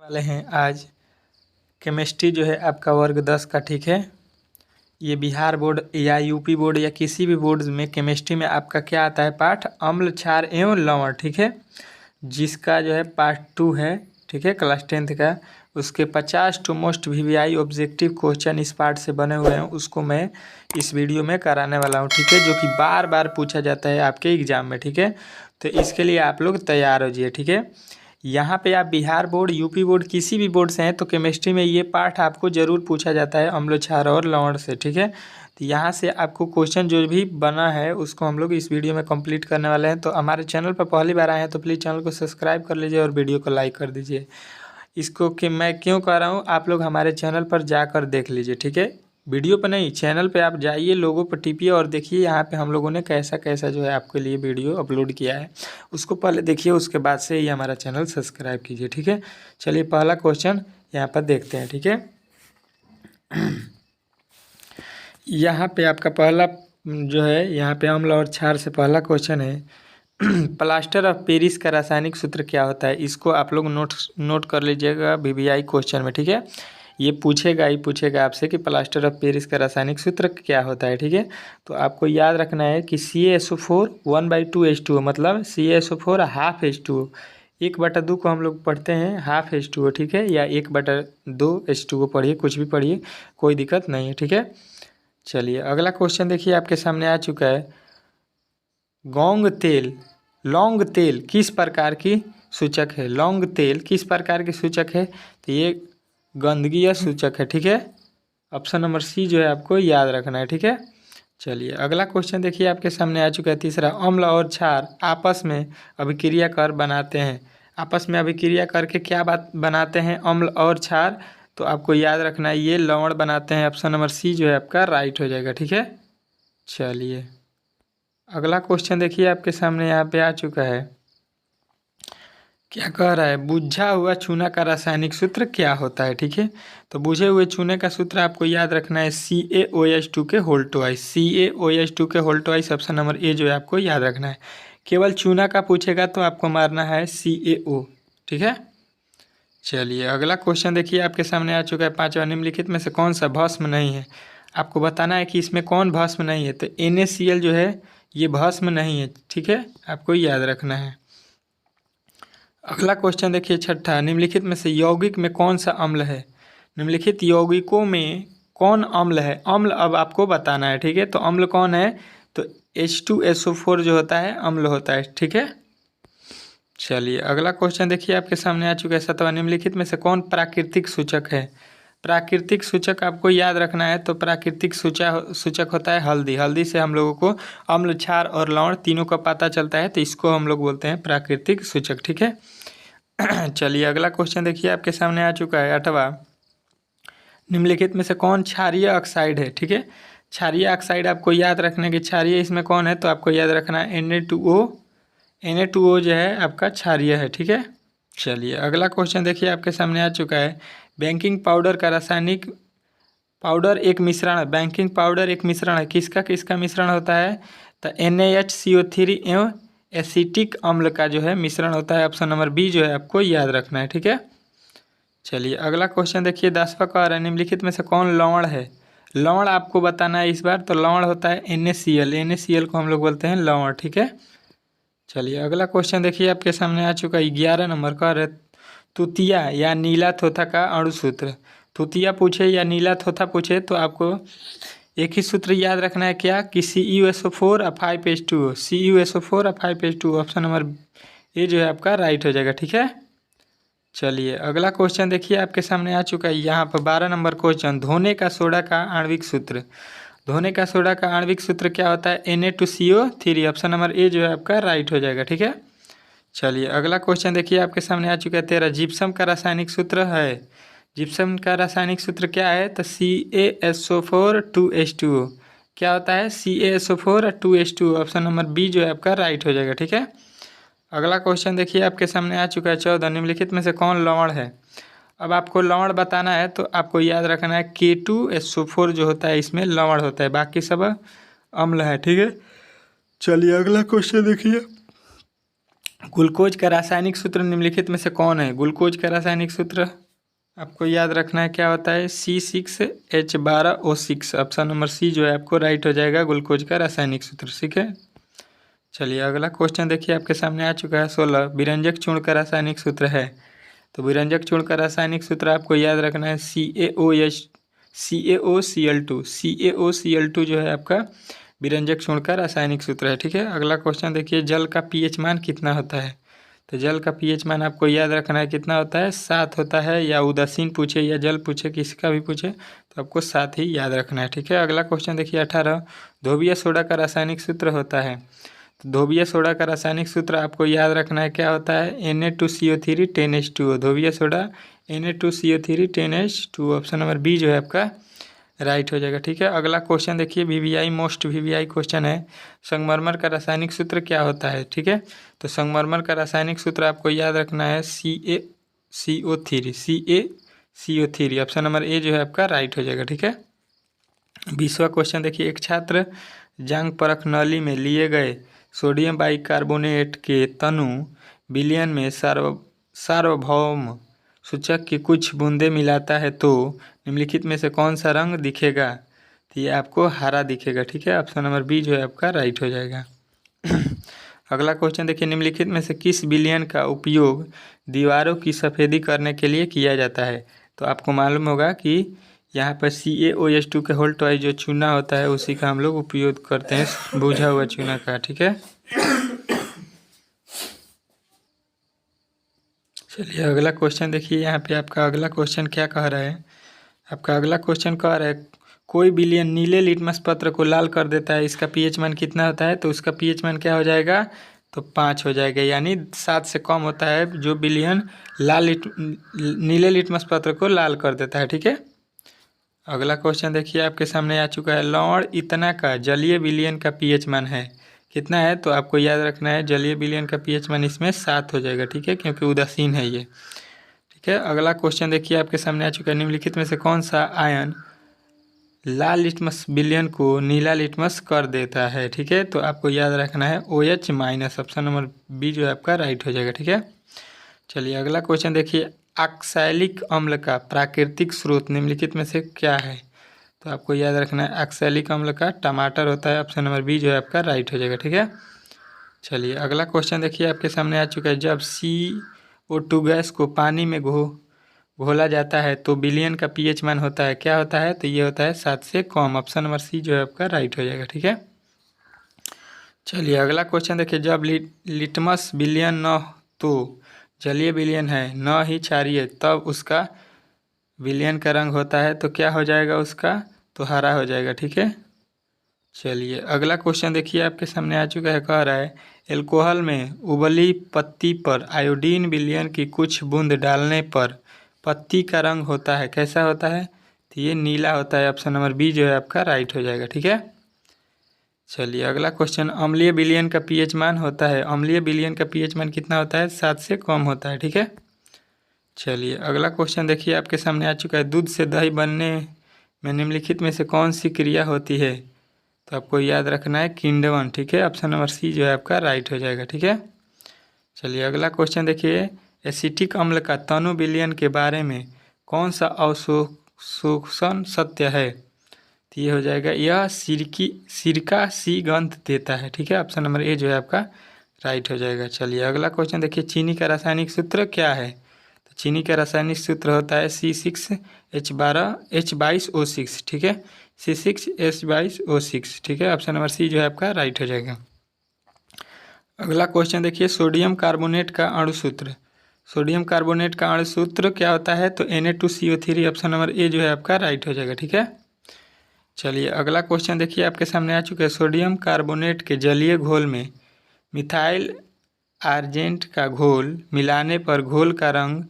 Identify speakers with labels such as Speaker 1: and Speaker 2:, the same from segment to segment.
Speaker 1: वाले हैं आज केमिस्ट्री जो है आपका वर्ग 10 का। ठीक है, ये बिहार बोर्ड या यूपी बोर्ड या किसी भी बोर्ड में केमिस्ट्री में आपका क्या आता है पाठ, अम्ल क्षार एवं लवण। ठीक है, जिसका जो है पार्ट 2 है। ठीक है, क्लास 10th का, उसके 50 to most VVI objective question इस पार्ट से बने हुए हैं, उसको मैं इस वीडियो में कराने वाला हूँ। ठीक है, जो कि बार बार पूछा जाता है आपके एग्जाम में। ठीक है, तो इसके लिए आप लोग तैयार हो जाइए। ठीक है, यहाँ पे आप बिहार बोर्ड, यूपी बोर्ड, किसी भी बोर्ड से हैं तो केमिस्ट्री में ये पार्ट आपको ज़रूर पूछा जाता है, अम्ल क्षार और लवण से। ठीक है, तो यहाँ से आपको क्वेश्चन जो भी बना है उसको हम लोग इस वीडियो में कंप्लीट करने वाले हैं। तो हमारे चैनल पर पहली बार आए हैं तो प्लीज़ चैनल को सब्सक्राइब कर लीजिए और वीडियो को लाइक कर दीजिए। इसको कि मैं क्यों कर रहा हूँ, आप लोग हमारे चैनल पर जाकर देख लीजिए। ठीक है, वीडियो पर नहीं, चैनल पे आप जाइए, लोगों पर टिपिए और देखिए यहाँ पे हम लोगों ने कैसा कैसा जो है आपके लिए वीडियो अपलोड किया है, उसको पहले देखिए, उसके बाद से ही हमारा चैनल सब्सक्राइब कीजिए। ठीक है, चलिए पहला क्वेश्चन यहाँ पर देखते हैं। ठीक है, यहाँ पे आपका पहला जो है, यहाँ पे अम्ल और क्षार से पहला क्वेश्चन है प्लास्टर ऑफ पेरिस का रासायनिक सूत्र क्या होता है। इसको आप लोग नोट कर लीजिएगा वीवीआई क्वेश्चन में। ठीक है, ये पूछेगा आपसे कि प्लास्टर ऑफ पेरिस का रासायनिक सूत्र क्या होता है। ठीक है, तो आपको याद रखना है कि CaSO4 1/2H2O, मतलब CaSO4 हाफ H2O। 1/2 को हम लोग पढ़ते हैं हाफ H2O। ठीक है, या 1/2 H2O पढ़िए, कुछ भी पढ़िए, कोई दिक्कत नहीं है। ठीक है, चलिए अगला क्वेश्चन देखिए, आपके सामने आ चुका है। लौंग तेल किस प्रकार की सूचक है। लौंग तेल किस प्रकार की सूचक है, तो ये गंदगी या सूचक है। ठीक है, ऑप्शन नंबर सी जो है आपको याद रखना है। ठीक है, चलिए अगला क्वेश्चन देखिए, आपके सामने आ चुका है तीसरा। अम्ल और क्षार आपस में अभिक्रिया कर बनाते हैं। आपस में अभिक्रिया करके क्या बात बनाते हैं, अम्ल और क्षार, तो आपको याद रखना है ये लवण बनाते हैं। ऑप्शन नंबर सी जो है आपका राइट हो जाएगा। ठीक है, चलिए अगला क्वेश्चन देखिए, आपके सामने यहाँ पे आ चुका है। क्या कह रहा है, बुझा हुआ चूना का रासायनिक सूत्र क्या होता है। ठीक है, तो बुझे हुए चूने का सूत्र आपको याद रखना है CaOH2 के होल ट्वाइस। CaOH2 के hole twice, option number A जो है आपको याद रखना है। केवल चूना का पूछेगा तो आपको मारना है CaO। ठीक है, चलिए अगला क्वेश्चन देखिए, आपके सामने आ चुका है पांचवा। निम्नलिखित में से कौन सा भस्म नहीं है। आपको बताना है कि इसमें कौन भस्म नहीं है, तो NaCl जो है ये भस्म नहीं है। ठीक है, आपको याद रखना है। अगला क्वेश्चन देखिए छठा। निम्नलिखित में से यौगिक में कौन सा अम्ल है। निम्नलिखित यौगिकों में कौन अम्ल है, अम्ल अब आपको बताना है। ठीक है, तो अम्ल कौन है, तो H2SO4 जो होता है अम्ल होता है। ठीक है, चलिए अगला क्वेश्चन देखिए, आपके सामने आ चुका है सातवां। निम्नलिखित में से कौन प्राकृतिक सूचक है। प्राकृतिक सूचक आपको याद रखना है, तो प्राकृतिक सूचक होता है हल्दी। हल्दी से हम लोगों को अम्ल, क्षार और लवण तीनों का पता चलता है, तो इसको हम लोग बोलते हैं प्राकृतिक सूचक। ठीक है, चलिए अगला क्वेश्चन देखिए, आपके सामने आ चुका है आठवां। निम्नलिखित में से कौन क्षारीय ऑक्साइड है। ठीक है, क्षारीय ऑक्साइड आपको याद रखना है कि क्षारीय इसमें कौन है, तो आपको याद रखना है Na2O जो है आपका क्षारीय है। ठीक है, चलिए अगला क्वेश्चन देखिए, आपके सामने आ चुका है। बेकिंग पाउडर का रासायनिक पाउडर एक मिश्रण है। बेकिंग पाउडर एक मिश्रण है, किसका किसका मिश्रण होता है, तो NaHCO3 एवं एसिटिक अम्ल का जो है मिश्रण होता है। ऑप्शन नंबर बी जो है आपको याद रखना है। ठीक है, चलिए अगला क्वेश्चन देखिए, 10वां कह रहा है। निम्नलिखित में से कौन लवण है। लवण आपको बताना है इस बार, तो लवण होता है NaCl। NaCl को हम लोग बोलते हैं लवण। ठीक है, चलिए अगला क्वेश्चन देखिए, आपके सामने आ चुका है 11 नंबर का। तुतिया या नीला थोथा का अणुसूत्र। तुतिया पूछे या नीला थोथा पूछे तो आपको एक ही सूत्र याद रखना है, क्या कि CuSO4 और 5H2O। CuSO4 और 5H2O, ऑप्शन नंबर ए जो है आपका राइट हो जाएगा। ठीक है, चलिए अगला क्वेश्चन देखिए, आपके सामने आ चुका है यहाँ पर 12 नंबर क्वेश्चन। धोने का सोडा का आणविक सूत्र। धोने का सोडा का आणविक सूत्र क्या होता है, Na2CO3। ऑप्शन नंबर ए जो है आपका राइट हो जाएगा। ठीक है, चलिए अगला क्वेश्चन देखिए, आपके सामने आ चुका है 13। जिप्सम का रासायनिक सूत्र है। जिप्सम का रासायनिक सूत्र क्या है, तो CaSO4 2H2O। क्या होता है, CaSO4 2H2O। Option number B जो है आपका राइट हो जाएगा। ठीक है, अगला क्वेश्चन देखिए, आपके सामने आ चुका है 14। निम्नलिखित में से कौन लवण है। अब आपको लवण बताना है, तो आपको याद रखना है K2SO4 जो होता है इसमें लवण होता है, बाकी सब अम्ल है। ठीक है, चलिए अगला क्वेश्चन देखिए, ग्लूकोज का रासायनिक सूत्र निम्नलिखित में से कौन है? ग्लूकोज का रासायनिक सूत्र आपको याद रखना है, क्या होता है? C6H12O6। ऑप्शन नंबर सी जो है आपको राइट हो जाएगा, ग्लूकोज का रासायनिक सूत्र। ठीक है, चलिए अगला क्वेश्चन देखिए आपके सामने आ चुका है। 16 विरंजक चूर्ण का रासायनिक सूत्र है। तो विरंजक चूर्ण का रासायनिक सूत्र आपको याद रखना है CaOCl2। CaOCl2 जो है आपका विरंजक चूर्ण का रासायनिक सूत्र है। ठीक है, अगला क्वेश्चन देखिए, जल का पीएच मान कितना होता है? तो जल का पीएच मान आपको याद रखना है, कितना होता है? 7 होता है। या उदासीन पूछे या जल पूछे, किसी का भी पूछे तो आपको 7 ही याद रखना है। ठीक है, अगला क्वेश्चन देखिए 18 धोबिया सोडा का रासायनिक सूत्र होता है। तो धोबिया सोडा का रासायनिक सूत्र आपको याद रखना है, क्या होता है? Na2CO3 10H2O। धोबिया soda Na2CO3 10H2O। Option number B जो है आपका राइट हो जाएगा। ठीक है, अगला क्वेश्चन देखिए, VVI मोस्ट VVI क्वेश्चन है, संगमरमर का रासायनिक सूत्र क्या होता है? ठीक है, तो संगमरमर का रासायनिक सूत्र आपको याद रखना है CaCO3। ऑप्शन नंबर ए जो है आपका राइट हो जाएगा। ठीक है, 20वां क्वेश्चन देखिए, एक छात्र जांघ परख नली में लिए गए सोडियम बाइकार्बोनेट के तनु विलयन में सार्वभौम सूचक की कुछ बूंदें मिलाता है तो निम्नलिखित में से कौन सा रंग दिखेगा? तो ये आपको हरा दिखेगा। ठीक है, ऑप्शन नंबर बी जो है आपका राइट हो जाएगा। अगला क्वेश्चन देखिए, निम्नलिखित में से किस विलयन का उपयोग दीवारों की सफ़ेदी करने के लिए किया जाता है? तो आपको मालूम होगा कि यहाँ पर CaOH2 के होल ट्वाइस जो चूना होता है उसी का हम लोग उपयोग करते हैं, बुझा हुआ चूना का। ठीक है, चलिए अगला क्वेश्चन देखिए, यहाँ पे आपका अगला क्वेश्चन क्या कह रहा है? आपका अगला क्वेश्चन कह रहा है, कोई विलयन नीले लिटमस पत्र को लाल कर देता है, इसका पीएच मान कितना होता है? तो उसका पीएच मान क्या हो जाएगा? तो 5 हो जाएगा, यानी 7 से कम होता है जो विलयन नीले लिटमस पत्र को लाल कर देता है। ठीक है, अगला क्वेश्चन देखिए आपके सामने आ चुका है, लवण इतना का जलीय विलयन का पीएच मान है कितना है? तो आपको याद रखना है, जलीय विलयन का पीएच मान इसमें 7 हो जाएगा। ठीक है, क्योंकि उदासीन है ये। ठीक है, अगला क्वेश्चन देखिए आपके सामने आ चुका है, निम्नलिखित में से कौन सा आयन लाल लिटमस विलयन को नीला लिटमस कर देता है? ठीक है, तो आपको याद रखना है OH-। ऑप्शन नंबर बी जो है आपका राइट हो जाएगा। ठीक है, चलिए अगला क्वेश्चन देखिए, ऑक्सैलिक अम्ल का प्राकृतिक स्रोत निम्नलिखित में से क्या है? तो आपको याद रखना है, ऑक्सैलिक अम्ल का टमाटर होता है। ऑप्शन नंबर बी जो है आपका राइट हो जाएगा। ठीक है, चलिए अगला क्वेश्चन देखिए आपके सामने आ चुका है, जब CO2 गैस को पानी में घोला जाता है तो विलयन का पीएच मान होता है, क्या होता है? तो ये होता है 7 से कम। ऑप्शन नंबर सी जो है आपका राइट हो जाएगा। ठीक है, चलिए अगला क्वेश्चन देखिए, जब लिटमस विलयन न तो जलीय विलयन है न ही क्षारीय, तब उसका विलयन का रंग होता है तो क्या हो जाएगा उसका? तो हरा हो जाएगा। ठीक है, चलिए अगला क्वेश्चन देखिए आपके सामने आ चुका है, कह रहा है, एल्कोहल में उबली पत्ती पर आयोडीन विलयन की कुछ बूंद डालने पर पत्ती का रंग होता है, कैसा होता है? तो ये नीला होता है। ऑप्शन नंबर बी जो है आपका राइट हो जाएगा। ठीक है, चलिए अगला क्वेश्चन, अम्लीय विलयन का पीएच मान होता है, अम्लीय विलयन का पीएच मान कितना होता है? 7 से कम होता है। ठीक है, चलिए अगला क्वेश्चन देखिए आपके सामने आ चुका है, दूध से दही बनने में निम्नलिखित में से कौन सी क्रिया होती है? तो आपको याद रखना है किण्वन। ठीक है, ऑप्शन नंबर सी जो है आपका राइट हो जाएगा। ठीक है, चलिए अगला क्वेश्चन देखिए, एसिटिक अम्ल का तनु विलयन के बारे में कौन सा अवशोषण सत्य है? तो ये हो जाएगा, यह सिरका सी गंध देता है। ठीक है, ऑप्शन नंबर ए जो है आपका राइट हो जाएगा। चलिए अगला क्वेश्चन देखिए, चीनी का रासायनिक सूत्र क्या है? तो चीनी का रासायनिक सूत्र होता है C6H22O6। ठीक है, C6H22O6। ठीक है, ऑप्शन नंबर सी जो है आपका राइट हो जाएगा। अगला क्वेश्चन देखिए, सोडियम कार्बोनेट का अणु सूत्र। सोडियम कार्बोनेट का अणु सूत्र क्या होता है? तो Na2CO3। ऑप्शन नंबर ए जो है आपका राइट हो जाएगा। ठीक है, चलिए अगला क्वेश्चन देखिए आपके सामने आ चुका है, सोडियम कार्बोनेट के जलीय घोल में मिथाइल आर्जेंट का घोल मिलाने पर घोल का रंग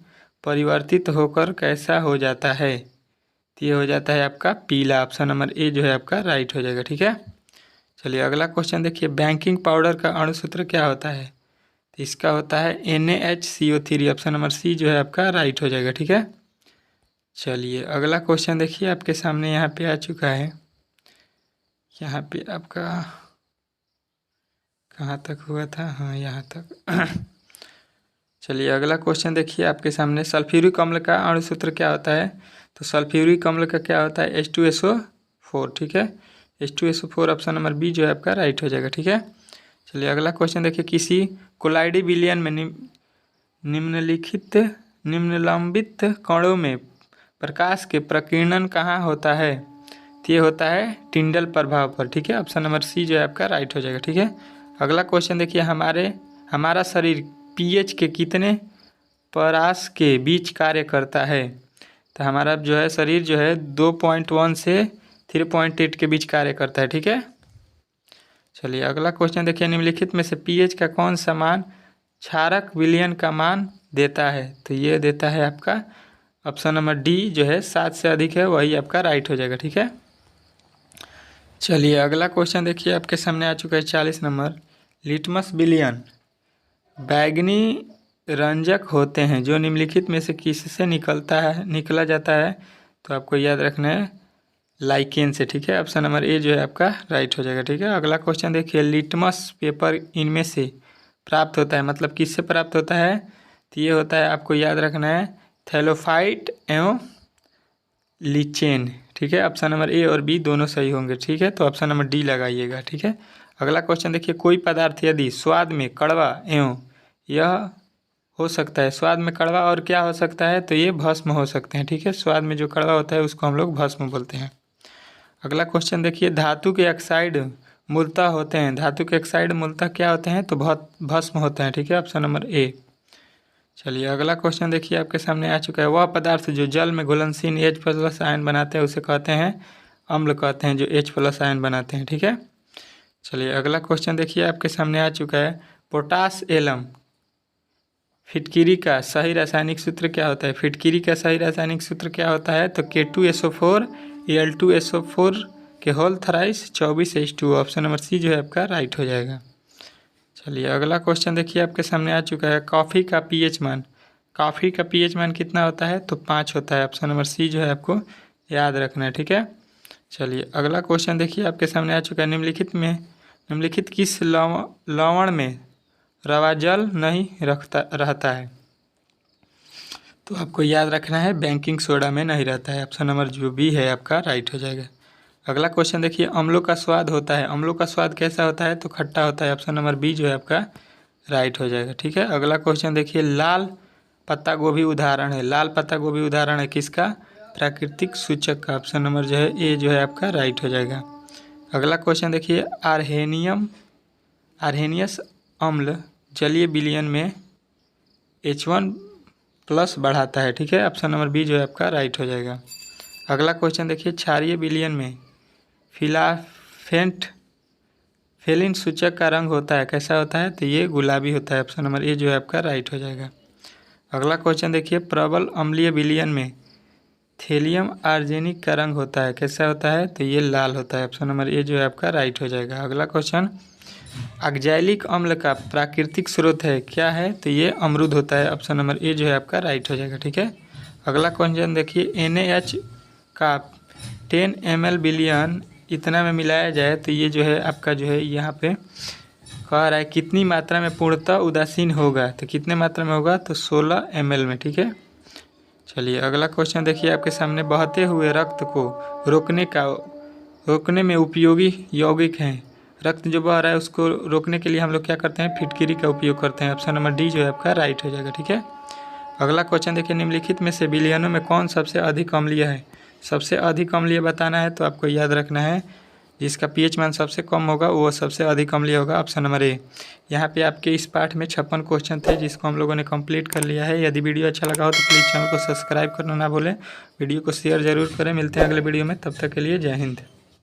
Speaker 1: परिवर्तित होकर कैसा हो जाता है? तो ये हो जाता है आपका पीला। ऑप्शन नंबर ए जो है आपका राइट हो जाएगा। ठीक है, चलिए अगला क्वेश्चन देखिए, बेकिंग पाउडर का अणु सूत्र क्या होता है? तो इसका होता है NaHCO3। ऑप्शन नंबर सी जो है आपका राइट हो जाएगा। ठीक है, चलिए अगला क्वेश्चन देखिए आपके सामने यहाँ पे आ चुका है, यहाँ पे आपका कहाँ तक हुआ था? हाँ, यहाँ तक। चलिए अगला क्वेश्चन देखिए आपके सामने, सल्फ्यूरिक अम्ल का अणु सूत्र क्या होता है? तो सल्फ्यूरिक अम्ल का क्या होता है? H2SO4, ठीक है। H2SO4 ऑप्शन नंबर बी जो है आपका राइट हो जाएगा, ठीक है। चलिए अगला क्वेश्चन देखिए, किसी कोलाइडी विलयन में निम्नलिखित कणों में प्रकाश के प्रकीर्णन कहाँ होता है? तो ये होता है टिंडल प्रभाव पर, ठीक है। ऑप्शन नंबर सी जो है आपका राइट हो जाएगा, ठीक है। अगला क्वेश्चन देखिए, हमारा शरीर पीएच के कितने परास के बीच कार्य करता है? तो हमारा जो है शरीर जो है 2.1 से 3.8 के बीच कार्य करता है, ठीक है। चलिए अगला क्वेश्चन देखिए, निम्नलिखित में से पीएच का कौन सा मान क्षारक विलयन का मान देता है? तो ये देता है आपका ऑप्शन नंबर डी जो है 7 से अधिक है, वही आपका राइट हो जाएगा, ठीक है। चलिए अगला क्वेश्चन देखिए आपके सामने आ चुका है 40 नंबर, लिटमस विलयन बैगनी रंजक होते हैं जो निम्नलिखित में से किससे निकला जाता है? तो आपको याद रखना है लाइकेन से, ठीक है। ऑप्शन नंबर ए जो है आपका राइट हो जाएगा, ठीक है। अगला क्वेश्चन देखिए, लिटमस पेपर इनमें से प्राप्त होता है, मतलब किससे प्राप्त होता है? तो ये होता है, आपको याद रखना है थैलोफाइट एवं लीचेन, ठीक है। ऑप्शन नंबर ए और बी दोनों सही होंगे, ठीक है। तो ऑप्शन नंबर डी लगाइएगा, ठीक है। अगला क्वेश्चन देखिए, कोई पदार्थ यदि स्वाद में कड़वा एवं यह हो सकता है, स्वाद में कड़वा और क्या हो सकता है? तो ये भस्म हो सकते हैं, ठीक है। स्वाद में जो कड़वा होता है उसको हम लोग भस्म बोलते हैं। अगला क्वेश्चन देखिए, धातु के ऑक्साइड मूलतः होते हैं, धातु के ऑक्साइड मूलतः क्या होते हैं? तो भस्म होते हैं, ठीक है। ऑप्शन नंबर ए। चलिए अगला क्वेश्चन देखिए आपके सामने आ चुका है, वह पदार्थ जो जल में घुलनशील H+ आयन बनाते हैं उसे कहते हैं अम्ल, कहते हैं जो H+ आयन बनाते हैं, ठीक है। चलिए अगला क्वेश्चन देखिए आपके सामने आ चुका है, पोटास एलम फिटकिरी का सही रासायनिक सूत्र क्या होता है? फिटकिरी का सही रासायनिक सूत्र क्या होता है? तो K2SO4 Al2SO4 के whole thrice 24H2, option number C जो है आपका राइट हो जाएगा। चलिए अगला क्वेश्चन देखिए आपके सामने आ चुका है, कॉफ़ी का पीएच मान कितना होता है? तो 5 होता है, ऑप्शन नंबर सी जो है आपको याद रखना है, ठीक है। चलिए अगला क्वेश्चन देखिए आपके सामने आ चुका है, निम्नलिखित किस लवण में रवा जल नहीं रहता है? तो आपको याद रखना है बेकिंग सोडा में नहीं रहता है, ऑप्शन नंबर जो बी है आपका राइट हो जाएगा। अगला क्वेश्चन देखिए, अम्लों का स्वाद होता है, अम्लों का स्वाद कैसा होता है? तो खट्टा होता है, ऑप्शन नंबर बी जो है आपका राइट हो जाएगा, ठीक है। अगला क्वेश्चन देखिए, लाल पत्ता गोभी उदाहरण है, लाल पत्ता गोभी उदाहरण है किसका? प्राकृतिक सूचक का, ऑप्शन नंबर जो है ए जो है आपका राइट हो जाएगा। अगला क्वेश्चन देखिए, आर्हेनियस अम्ल जलीय विलयन में H1+ बढ़ाता है, ठीक है। ऑप्शन नंबर बी जो है आपका राइट हो जाएगा। अगला क्वेश्चन देखिए, क्षारीय विलयन में फेलिन सूचक का रंग होता है, कैसा होता है? तो ये गुलाबी होता है, ऑप्शन नंबर ए जो है आपका राइट हो जाएगा। अगला क्वेश्चन देखिए, प्रबल अम्लीय विलयन में थैलियम आर्सेनिक का रंग होता है, कैसा होता है? तो ये लाल होता है, ऑप्शन नंबर ए जो है आपका राइट हो जाएगा। अगला क्वेश्चन, ऑक्जैलिक अम्ल का प्राकृतिक स्रोत है, क्या है? तो ये अमरूद होता है, ऑप्शन नंबर ए जो है आपका राइट हो जाएगा, ठीक है। अगला क्वेश्चन देखिए, NaH का 10 ml विलयन इतना में मिलाया जाए तो ये जो है आपका जो है यहाँ पे कह रहा है कितनी मात्रा में पूर्णतः उदासीन होगा? तो कितने मात्रा में होगा? तो 16 ml में, ठीक है। चलिए अगला क्वेश्चन देखिए आपके सामने, बहते हुए रक्त को रोकने में उपयोगी यौगिक हैं, रक्त जो बह रहा है उसको रोकने के लिए हम लोग क्या करते हैं? फिटकिरी का उपयोग करते हैं, ऑप्शन नंबर डी जो है आपका राइट हो जाएगा, ठीक है। अगला क्वेश्चन देखिए, निम्नलिखित में से विलयनों में कौन सबसे अधिक अम्लीय है? सबसे अधिक अम्लीय बताना है तो आपको याद रखना है जिसका पीएच मान सबसे कम होगा वो सबसे अधिक अम्लीय होगा, ऑप्शन नंबर ए। यहाँ पे आपके इस पाठ में 56 क्वेश्चन थे जिसको हम लोगों ने कंप्लीट कर लिया है। यदि वीडियो अच्छा लगा हो तो प्लीज़ चैनल को सब्सक्राइब करना ना भूलें, वीडियो को शेयर जरूर करें। मिलते हैं अगले वीडियो में, तब तक के लिए जय हिंद।